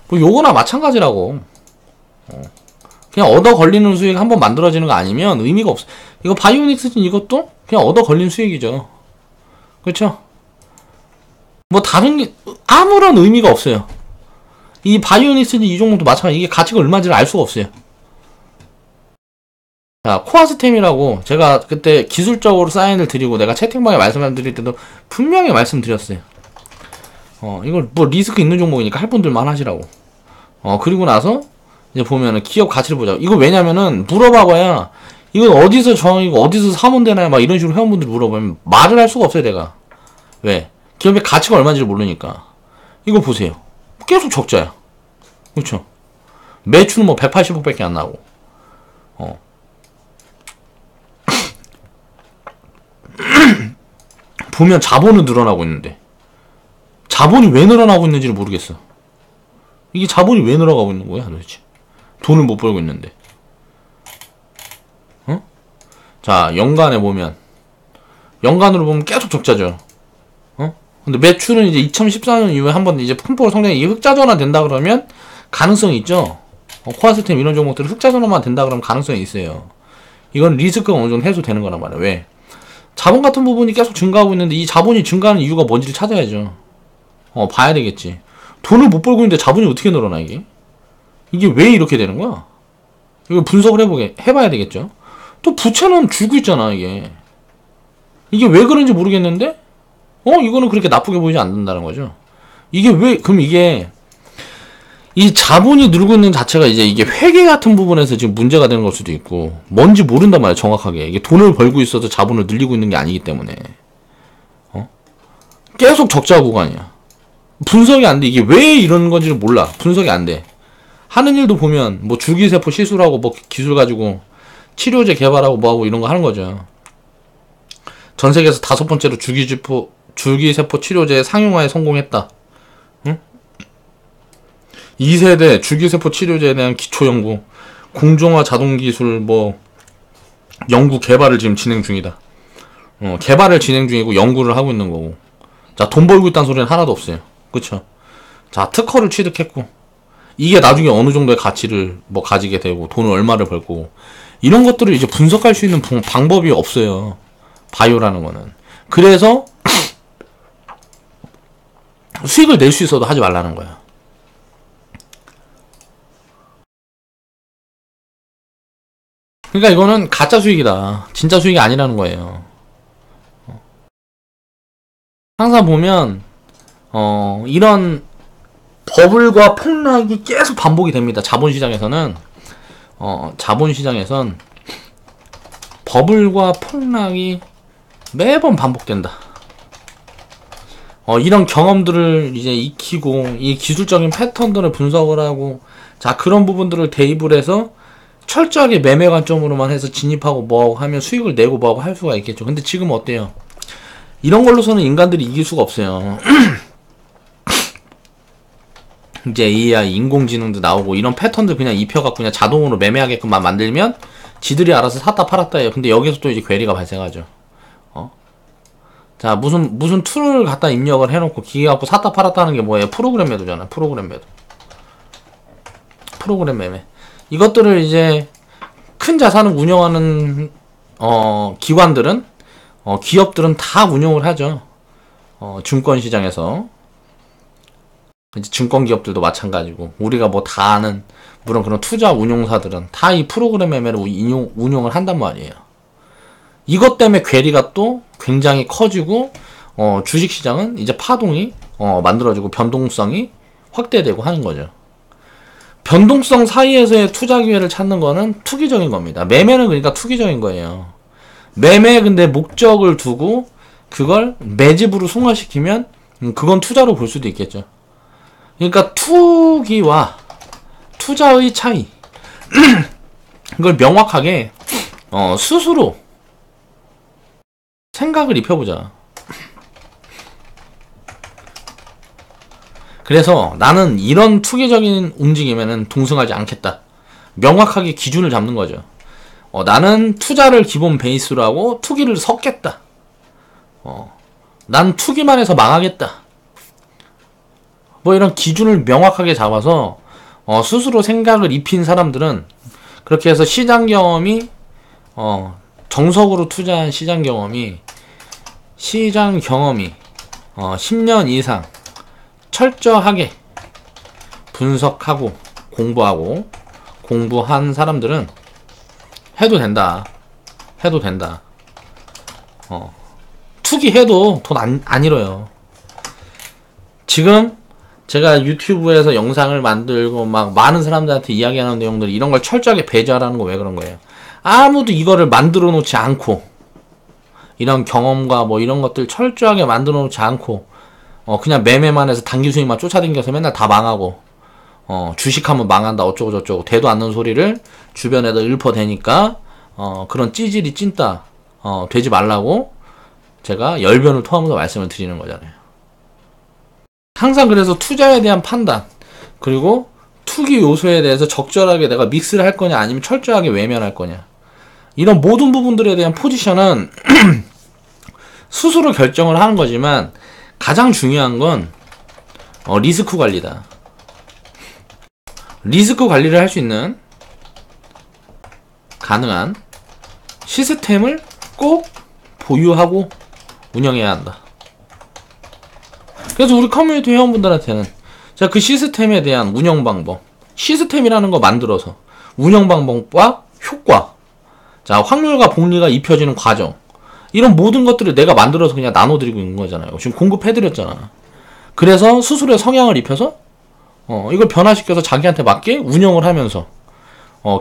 [SPEAKER 1] 뭐 요거나 마찬가지라고. 그냥 얻어 걸리는 수익 한번 만들어지는 거 아니면 의미가 없어. 이거 바이오닉스진 이것도 그냥 얻어 걸린 수익이죠. 그렇죠? 뭐 다른 게 아무런 의미가 없어요. 이 바이오닉스진 이 종목도 마찬가지. 이게 가치가 얼마인지를 알 수가 없어요. 자, 코아스템이라고 제가 그때 기술적으로 사인을 드리고 내가 채팅방에 말씀드릴 때도 분명히 말씀드렸어요. 이걸 뭐 리스크 있는 종목이니까 할 분들만 하시라고. 그리고 나서 이제 보면은 기업 가치를 보자. 이거 왜냐면은 물어봐봐야 이건 어디서 정하고 어디서 사면 되나요? 막 이런 식으로 회원분들이 물어보면 말을 할 수가 없어요, 내가. 왜? 기업의 가치가 얼마인지를 모르니까. 이거 보세요. 계속 적자야. 그렇죠? 매출은 뭐 180억밖에 안 나고. 보면 자본은 늘어나고 있는데 자본이 왜 늘어나고 있는지를 모르겠어. 이게 자본이 왜 늘어가고 있는 거야 도대체? 돈을 못 벌고 있는데. 자, 연간에 보면 연간으로 보면 계속 적자죠. 근데 매출은 이제 2014년 이후에 한번 이제 큰 폭으로 성장이 이게 흑자 전환 된다 그러면 가능성이 있죠. 코아스템 이런 종목들은 흑자 전환만 된다 그러면 가능성이 있어요. 이건 리스크가 어느 정도 해소되는 거란 말이에요. 왜? 자본 같은 부분이 계속 증가하고 있는데 이 자본이 증가하는 이유가 뭔지를 찾아야죠. 봐야 되겠지. 돈을 못 벌고 있는데 자본이 어떻게 늘어나 이게? 이게 왜 이렇게 되는 거야? 이거 분석을 해봐야 되겠죠. 또 부채는 줄고 있잖아 이게. 이게 왜 그런지 모르겠는데 이거는 그렇게 나쁘게 보이지 않는다는 거죠. 이게 왜 그럼 이게 이 자본이 늘고 있는 자체가 이제 이게 회계 같은 부분에서 지금 문제가 되는 걸 수도 있고 뭔지 모른단 말이야 정확하게. 이게 돈을 벌고 있어서 자본을 늘리고 있는 게 아니기 때문에 계속 적자 구간이야. 분석이 안 돼. 이게 왜 이런 건지를 몰라. 분석이 안 돼. 하는 일도 보면 뭐 줄기세포 시술하고 뭐 기술 가지고 치료제 개발하고 뭐하고 이런 거 하는 거죠. 전 세계에서 5번째로 줄기세포 치료제 상용화에 성공했다. 2세대 줄기세포 치료제에 대한 기초연구, 공정화 자동기술 뭐 연구 개발을 지금 진행 중이다. 개발을 진행 중이고 연구를 하고 있는 거고. 자, 돈 벌고 있다는 소리는 하나도 없어요. 그쵸? 자, 특허를 취득했고 이게 나중에 어느 정도의 가치를 뭐 가지게 되고 돈을 얼마를 벌 거고 이런 것들을 이제 분석할 수 있는 방법이 없어요. 바이오라는 거는. 그래서 수익을 낼 수 있어도 하지 말라는 거야. 그러니까 이거는 가짜 수익이다. 진짜 수익이 아니라는 거예요. 항상 보면 이런 버블과 폭락이 계속 반복이 됩니다. 자본시장에서는 자본시장에선 버블과 폭락이 매번 반복된다. 이런 경험들을 이제 익히고 이 기술적인 패턴들을 분석을 하고 자 그런 부분들을 대입을 해서 철저하게 매매 관점으로만 해서 진입하고 뭐하고 하면 수익을 내고 뭐하고 할 수가 있겠죠. 근데 지금 어때요? 이런 걸로서는 인간들이 이길 수가 없어요. 이제 AI, 인공지능도 나오고 이런 패턴들 그냥 입혀갖고 그냥 자동으로 매매하게끔만 만들면 지들이 알아서 샀다 팔았다 해요. 근데 여기서 또 이제 괴리가 발생하죠. 자, 무슨 툴을 갖다 입력을 해놓고 기계 갖고 샀다 팔았다 하는 게 뭐예요? 프로그램 매도잖아. 프로그램 매도. 프로그램 매매. 이것들을 이제 큰 자산을 운영하는 기관들은 기업들은 다 운용을 하죠. 증권 시장에서 이제 증권 기업들도 마찬가지고 우리가 뭐 다 아는 물론 그런 투자 운용사들은 다 이 프로그램 매매를 운용을 한단 말이에요. 이것 때문에 괴리가 또 굉장히 커지고 주식 시장은 이제 파동이 만들어지고 변동성이 확대되고 하는 거죠. 변동성 사이에서의 투자 기회를 찾는 거는 투기적인 겁니다. 매매는 그러니까 투기적인 거예요. 매매에 근데 목적을 두고 그걸 매집으로 승화시키면 그건 투자로 볼 수도 있겠죠. 그러니까 투기와 투자의 차이 이걸 명확하게 스스로 생각을 입혀보자. 그래서 나는 이런 투기적인 움직임에는 동승하지 않겠다. 명확하게 기준을 잡는 거죠. 나는 투자를 기본 베이스로 하고 투기를 섞겠다. 난 투기만 해서 망하겠다. 뭐 이런 기준을 명확하게 잡아서 스스로 생각을 입힌 사람들은 그렇게 해서 시장 경험이 정석으로 투자한 시장 경험이 10년 이상 철저하게 분석하고 공부한 사람들은 해도 된다. 투기해도 돈 안 잃어요. 지금 제가 유튜브에서 영상을 만들고 막 많은 사람들한테 이야기하는 내용들 이런 걸 철저하게 배제하라는 거 왜 그런 거예요? 아무도 이거를 만들어 놓지 않고, 이런 경험과 뭐 이런 것들 철저하게 만들어 놓지 않고, 그냥 매매만 해서 단기 수익만 쫓아다녀서 맨날 다 망하고, 주식하면 망한다 어쩌고 저쩌고 대도 않는 소리를 주변에다 읊어대니까 그런 찌질이 찐따 되지 말라고 제가 열변을 토하면서 말씀을 드리는 거잖아요. 항상 그래서 투자에 대한 판단, 그리고 투기 요소에 대해서 적절하게 내가 믹스를 할 거냐 아니면 철저하게 외면할 거냐, 이런 모든 부분들에 대한 포지션은 스스로 결정을 하는 거지만 가장 중요한 건 리스크 관리다. 리스크 관리를 할 수 있는 가능한 시스템을 꼭 보유하고 운영해야 한다. 그래서 우리 커뮤니티 회원분들한테는 제가 그 시스템에 대한 운영 방법, 시스템이라는 거 만들어서 운영 방법과 효과, 자, 확률과 복리가 입혀지는 과정, 이런 모든 것들을 내가 만들어서 그냥 나눠드리고 있는 거잖아요. 지금 공급해드렸잖아. 그래서 스스로의 성향을 입혀서 이걸 변화시켜서 자기한테 맞게 운영을 하면서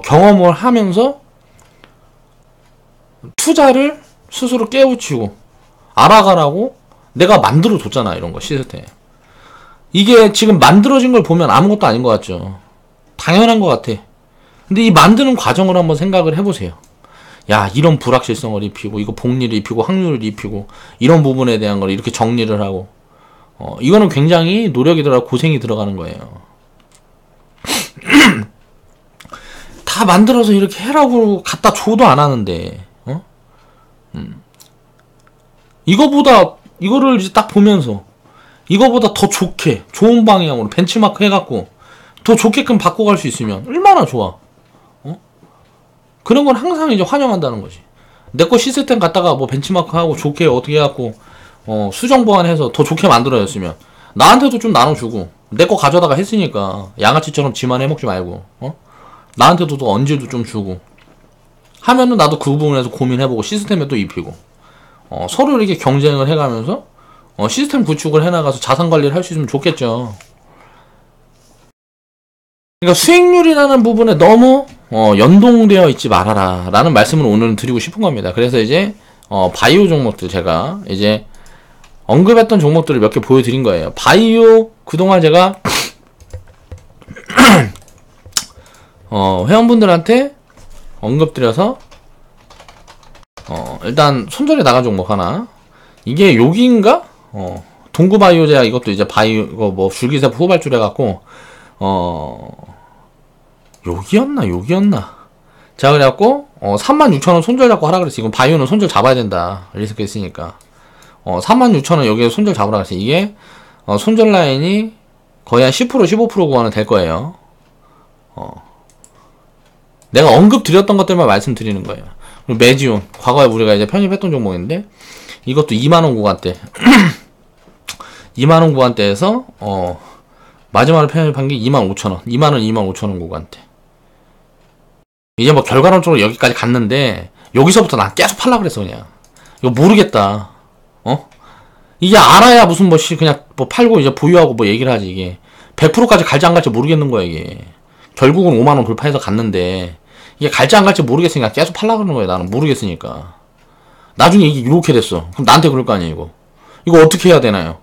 [SPEAKER 1] 경험을 하면서 투자를 스스로 깨우치고 알아가라고 내가 만들어 줬잖아. 이런 거 시스템. 이게 지금 만들어진 걸 보면 아무것도 아닌 것 같죠. 당연한 것 같아. 근데 이 만드는 과정을 한번 생각을 해보세요. 야, 이런 불확실성을 입히고 이거 복리를 입히고 확률을 입히고 이런 부분에 대한 걸 이렇게 정리를 하고 이거는 굉장히 노력이 들어가고 고생이 들어가는 거예요. 다 만들어서 이렇게 해라고 갖다 줘도 안 하는데, 이거를 이제 딱 보면서, 이거보다 더 좋게, 좋은 방향으로 벤치마크 해갖고, 더 좋게끔 바꿔갈 수 있으면, 얼마나 좋아. 그런 건 항상 이제 환영한다는 거지. 내 거 시스템 갖다가 뭐 벤치마크 하고 좋게 어떻게 해갖고, 수정 보완해서 더 좋게 만들어졌으면, 나한테도 좀 나눠주고, 내 거 가져다가 했으니까, 양아치처럼 지만 해먹지 말고, 나한테도 또 언질도 좀 주고, 하면은 나도 그 부분에서 고민해보고, 시스템에 또 입히고, 서로 이렇게 경쟁을 해가면서, 시스템 구축을 해나가서 자산 관리를 할 수 있으면 좋겠죠. 그러니까 수익률이라는 부분에 너무, 연동되어 있지 말아라. 라는 말씀을 오늘은 드리고 싶은 겁니다. 그래서 이제, 바이오 종목들 제가 이제, 언급했던 종목들을 몇 개 보여드린 거예요. 바이오, 그동안 제가, 회원분들한테 언급드려서, 일단, 손절에 나간 종목 하나. 이게 여기인가? 동구바이오제약 이것도 이제 바이오, 이거 뭐, 줄기세포 후발줄 해갖고, 여기였나? 자, 그래갖고, 36,000원 손절 잡고 하라 그랬어. 이건 바이오는 손절 잡아야 된다. 리스크 있으니까. 36,000원 여기에 손절 잡으라 그랬어. 이게, 손절 라인이 거의 한 10%, 15% 구간은 될 거예요. 내가 언급 드렸던 것들만 말씀드리는 거예요. 그리고 메지온. 과거에 우리가 이제 편입했던 종목인데, 이것도 2만원 구간대. 2만원 구간대에서, 마지막으로 편입한 게 25,000원. 2만원, 25,000원 구간대. 이제 뭐 결과론적으로 여기까지 갔는데, 여기서부터 난 계속 팔라 그랬어, 그냥. 이거 모르겠다. 이게 알아야 무슨 뭐, 그냥 뭐 팔고 이제 보유하고 뭐 얘기를 하지, 이게. 100%까지 갈지 안 갈지 모르겠는 거야, 이게. 결국은 5만원 돌파해서 갔는데, 이게 갈지 안 갈지 모르겠으니까 계속 팔라 그러는 거야, 나는 모르겠으니까. 나중에 이게 이렇게 됐어. 그럼 나한테 그럴 거 아니야, 이거. 이거 어떻게 해야 되나요?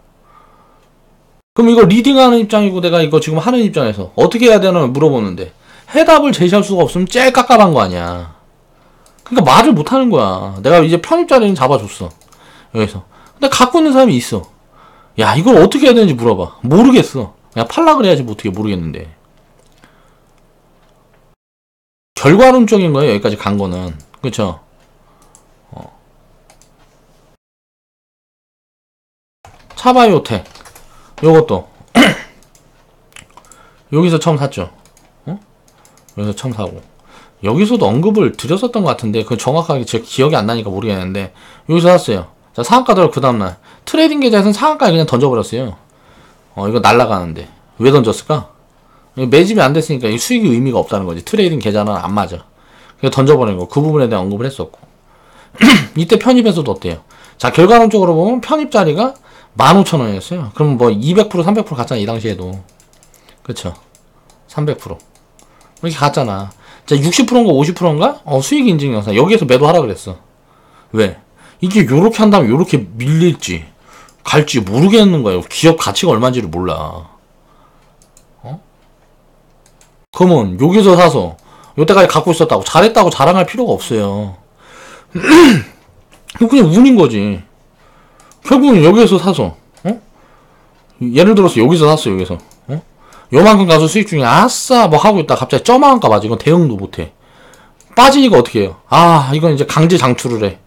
[SPEAKER 1] 그럼 이거 리딩하는 입장이고 내가 이거 지금 하는 입장에서 어떻게 해야 되나 물어보는데 해답을 제시할 수가 없으면 제일 깝깝한 거 아니야. 그러니까 말을 못 하는 거야. 내가 이제 편입 자리는 잡아줬어. 여기서. 근데 갖고 있는 사람이 있어. 야, 이걸 어떻게 해야 되는지 물어봐. 모르겠어. 그냥 팔라 그래야지 뭐 어떻게 모르겠는데. 결과론적인 거예요, 여기까지 간 거는. 그쵸? 차바이오텍. 요것도. 여기서 처음 샀죠. 여기서 처음 사고. 여기서도 언급을 드렸었던 것 같은데, 그 정확하게 제 기억이 안 나니까 모르겠는데, 여기서 샀어요. 자, 상한가 들어 그 다음날. 트레이딩 계좌에서는 상한가에 그냥 던져버렸어요. 이거 날라가는데. 왜 던졌을까? 매집이 안 됐으니까 이 수익이 의미가 없다는 거지. 트레이딩 계좌는 안 맞아. 그래서 던져버린 거. 그 부분에 대한 언급을 했었고. 이때 편입에서도 어때요? 자, 결과론적으로 보면 편입 자리가 15,000원이었어요. 그럼 뭐 200%, 300% 갔잖아, 이 당시에도. 그쵸? 300%. 이렇게 갔잖아. 자, 60%인가 50%인가? 수익 인증 영상. 여기에서 매도하라 그랬어. 왜? 이게 요렇게 한 다음에 요렇게 밀릴지, 갈지 모르겠는 거예요. 기업 가치가 얼마인지를 몰라. 그러면 여기서 사서 요때까지 갖고 있었다고 잘했다고 자랑할 필요가 없어요. 그냥 운인 거지. 결국은 여기에서 사서, 예를 들어서 여기서 샀어, 여기서. 요만큼 가서 수익 중에 아싸 뭐 하고 있다 갑자기 쩌망한 까봐지. 이건 대응도 못해. 빠지니까 어떻게 해요? 이건 이제 강제 장출을 해.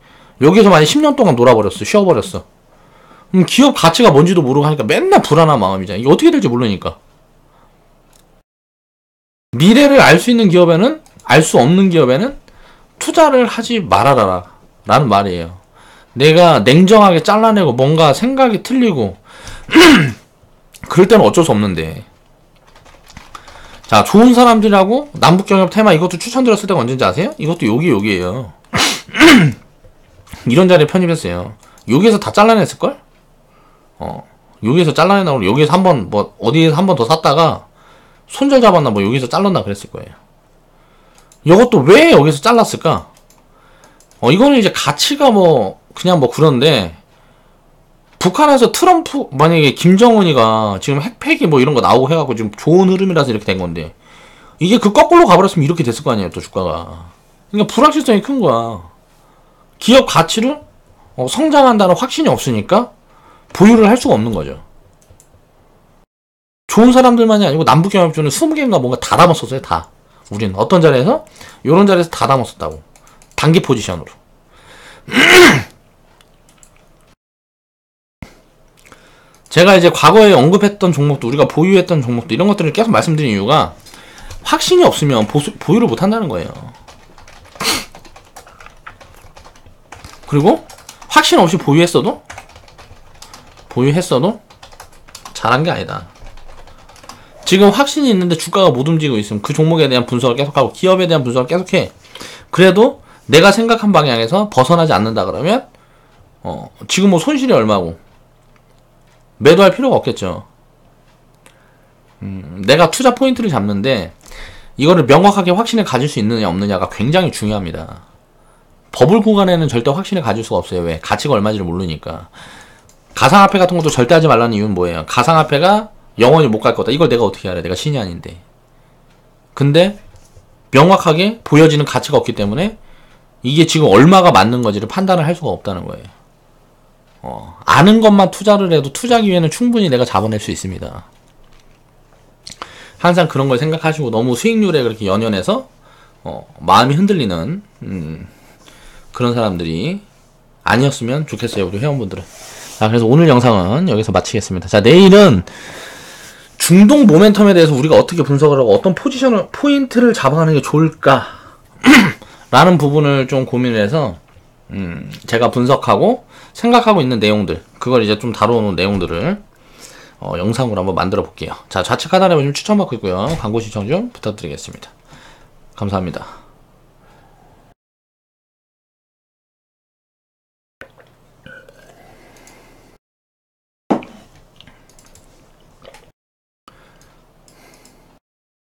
[SPEAKER 1] 여기서 만약 10년 동안 놀아버렸어. 쉬어버렸어. 그럼 기업 가치가 뭔지도 모르고 하니까 맨날 불안한 마음이잖아. 이게 어떻게 될지 모르니까. 미래를 알 수 있는 기업에는, 알 수 없는 기업에는 투자를 하지 말아라 라는 말이에요. 내가 냉정하게 잘라내고 뭔가 생각이 틀리고 그럴 때는 어쩔 수 없는데. 자, 좋은 사람들이라고 남북경협 테마 이것도 추천드렸을 때가 언제인지 아세요? 이것도 여기에요. 이런 자리에 편입했어요. 여기에서 다 잘라냈을걸? 여기에서 잘라내나고 여기에서 한번 뭐 어디에서 한 번 더 샀다가 손절 잡았나 뭐 여기서 잘랐나 그랬을 거예요. 이것도 왜 여기서 잘랐을까? 이거는 이제 가치가 뭐 그냥 뭐 그런데, 북한에서 트럼프 만약에 김정은이가 지금 핵폐기 뭐 이런 거 나오고 해갖고 지금 좋은 흐름이라서 이렇게 된 건데, 이게 그 거꾸로 가버렸으면 이렇게 됐을 거 아니에요, 또 주가가. 그러니까 불확실성이 큰 거야. 기업 가치를 성장한다는 확신이 없으니까 보유를 할 수가 없는 거죠. 좋은 사람들만이 아니고 남북경협주는 20개인가 뭔가 다 담았었어요. 다. 우리는 어떤 자리에서? 요런 자리에서 다 담았었다고. 단기 포지션으로. 제가 이제 과거에 언급했던 종목도, 우리가 보유했던 종목도 이런 것들을 계속 말씀드린 이유가 확신이 없으면 보유를 못 한다는 거예요. 그리고 확신 없이 보유했어도 잘한 게 아니다. 지금 확신이 있는데 주가가 못 움직이고 있으면 그 종목에 대한 분석을 계속하고 기업에 대한 분석을 계속해. 그래도 내가 생각한 방향에서 벗어나지 않는다 그러면 지금 뭐 손실이 얼마고 매도할 필요가 없겠죠. 내가 투자 포인트를 잡는데 이거를 명확하게 확신을 가질 수 있느냐 없느냐가 굉장히 중요합니다. 버블 구간에는 절대 확신을 가질 수가 없어요. 왜? 가치가 얼마인지를 모르니까. 가상화폐 같은 것도 절대 하지 말라는 이유는 뭐예요? 가상화폐가 영원히 못 갈 거다. 이걸 내가 어떻게 알아? 내가 신이 아닌데. 근데 명확하게 보여지는 가치가 없기 때문에 이게 지금 얼마가 맞는 건지를 판단을 할 수가 없다는 거예요. 아는 것만 투자를 해도 투자 기회는 충분히 내가 잡아낼 수 있습니다. 항상 그런 걸 생각하시고 너무 수익률에 그렇게 연연해서 마음이 흔들리는 그런 사람들이 아니었으면 좋겠어요, 우리 회원분들은. 자, 그래서 오늘 영상은 여기서 마치겠습니다. 자, 내일은 중동 모멘텀에 대해서 우리가 어떻게 분석을 하고 어떤 포인트를 잡아가는 게 좋을까 라는 부분을 좀 고민을 해서 제가 분석하고 생각하고 있는 내용들, 그걸 이제 좀 다뤄놓은 내용들을 영상으로 한번 만들어 볼게요. 자, 좌측 하단에 보시면 추천받고 있고요. 광고 신청 좀 부탁드리겠습니다. 감사합니다.